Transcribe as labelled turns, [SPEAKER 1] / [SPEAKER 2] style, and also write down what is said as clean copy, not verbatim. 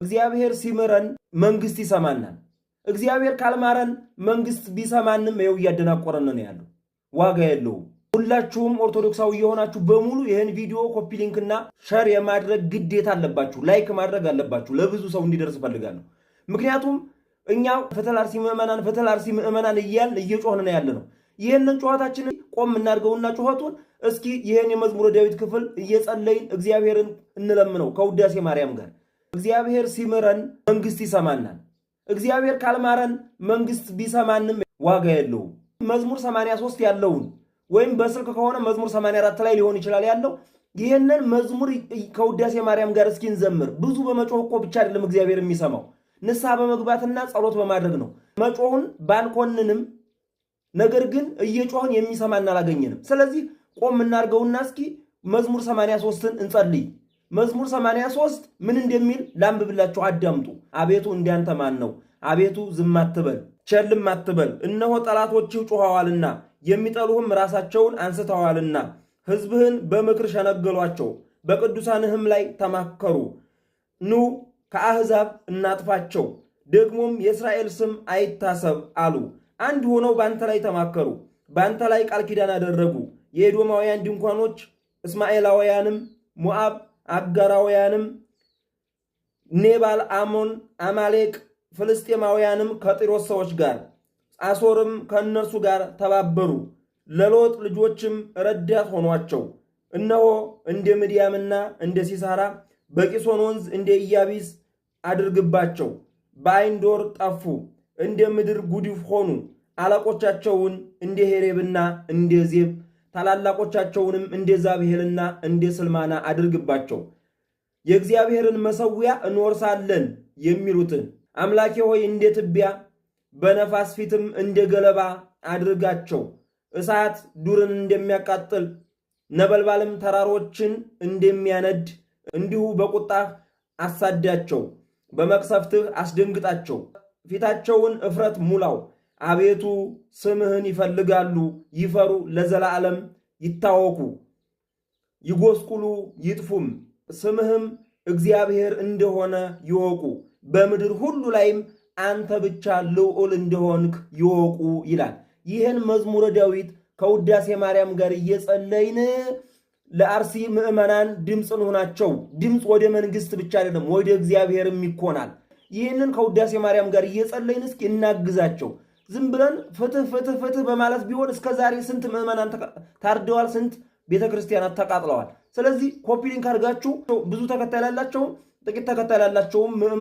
[SPEAKER 1] እግዚአብሔር ሲምረን መንግስት ይሰማናል። እግዚአብሔር ካልማረን መንግስት ቢሰማንም ይኸው እያደናቆረን ነው ያለው። ዋጋ የለውም። ሁላችሁም ኦርቶዶክሳዊ የሆናችሁ በሙሉ ይህን ቪዲዮ ኮፒ ሊንክና ሸር የማድረግ ግዴታ አለባችሁ። ላይክ ማድረግ አለባችሁ። ለብዙ ሰው እንዲደርስ ፈልጋለሁ። ምክንያቱም እኛ ፍትሐ አርሲ ምዕመናን እያልን እየጮህን ነው ያለነው። ይህንን ጩኸታችንን ቆም እናድርገውና ጩኸቱን እስኪ ይህን የመዝሙረ ዳዊት ክፍል እየጸለይን እግዚአብሔርን እንለምነው ከውዳሴ ማርያም ጋር። እግዚአብሔር ሲምረን መንግስት ይሰማናል። እግዚአብሔር ካልማረን መንግስት ቢሰማንም ዋጋ የለውም። መዝሙር 83 ያለውን ወይም በስልክ ከሆነ መዝሙር 84 ላይ ሊሆን ይችላል ያለው። ይህንን መዝሙር ከውዳሴ ማርያም ጋር እስኪ እንዘምር። ብዙ በመጮህ እኮ ብቻ አይደለም እግዚአብሔር የሚሰማው፣ ንስሐ በመግባትና ጸሎት በማድረግ ነው። መጮህን ባንኮንንም ነገር ግን እየጮህን የሚሰማን አላገኘንም። ስለዚህ ቆም እናድርገውና እስኪ መዝሙር 83ን እንጸልይ። መዝሙር 83 ምን እንደሚል ላንብብላችሁ፣ አዳምጡ። አቤቱ እንዳንተ ማን ነው? አቤቱ ዝም አትበል ቸልም አትበል። እነሆ ጠላቶችህ ጮኸዋልና የሚጠሉህም ራሳቸውን አንስተዋልና። ሕዝብህን በምክር ሸነገሏቸው፣ በቅዱሳንህም ላይ ተማከሩ። ኑ ከአሕዛብ እናጥፋቸው፣ ደግሞም የእስራኤል ስም አይታሰብ አሉ። አንድ ሆነው በአንተ ላይ ተማከሩ፣ በአንተ ላይ ቃል ኪዳን አደረጉ። የኤዶማውያን ድንኳኖች፣ እስማኤላውያንም፣ ሞዓብ፣ አጋራውያንም፣ ኔባል፣ አሞን፣ አማሌቅ፣ ፍልስጤማውያንም ከጢሮስ ሰዎች ጋር አሦርም ከእነርሱ ጋር ተባበሩ። ለሎጥ ልጆችም ረዳት ሆኗቸው። እነሆ እንደ ምድያምና እንደ ሲሳራ በቂሶን ወንዝ እንደ ኢያቢስ አድርግባቸው። በአይንዶር ጠፉ፣ እንደ ምድር ጉድፍ ሆኑ። አለቆቻቸውን እንደ ሄሬብና እንደ ዜብ ታላላቆቻቸውንም እንደ ዛብሄልና እንደ ስልማና አድርግባቸው። የእግዚአብሔርን መሠዊያ እንወርሳለን የሚሉትን አምላኬ ሆይ እንደ ትቢያ በነፋስ ፊትም እንደ ገለባ አድርጋቸው። እሳት ዱርን እንደሚያቃጥል ነበልባልም ተራሮችን እንደሚያነድ እንዲሁ በቁጣህ አሳዳቸው፣ በመቅሰፍትህ አስደንግጣቸው። ፊታቸውን እፍረት ሙላው። አቤቱ ስምህን ይፈልጋሉ፣ ይፈሩ፣ ለዘላለም ይታወኩ፣ ይጎስቁሉ፣ ይጥፉም። ስምህም እግዚአብሔር እንደሆነ ይወቁ፣ በምድር ሁሉ ላይም አንተ ብቻ ልዑል እንደሆንክ ይወቁ ይላል። ይህን መዝሙረ ዳዊት ከውዳሴ ማርያም ጋር እየጸለይን ለአርሲ ምዕመናን ድምፅ እንሆናቸው። ድምፅ ወደ መንግስት ብቻ አይደለም ወደ እግዚአብሔርም ይኮናል። ይህንን ከውዳሴ ማርያም ጋር እየጸለይን እስኪ እናግዛቸው። ዝም ብለን ፍትህ ፍትህ ፍትህ በማለት ቢሆን እስከ ዛሬ ስንት ምዕመናን ታርደዋል፣ ስንት ቤተክርስቲያናት ተቃጥለዋል። ስለዚህ ኮፒ ሊንክ አድርጋችሁ ብዙ ተከታይ ላላቸውም ጥቂት ተከታይ ላላቸውም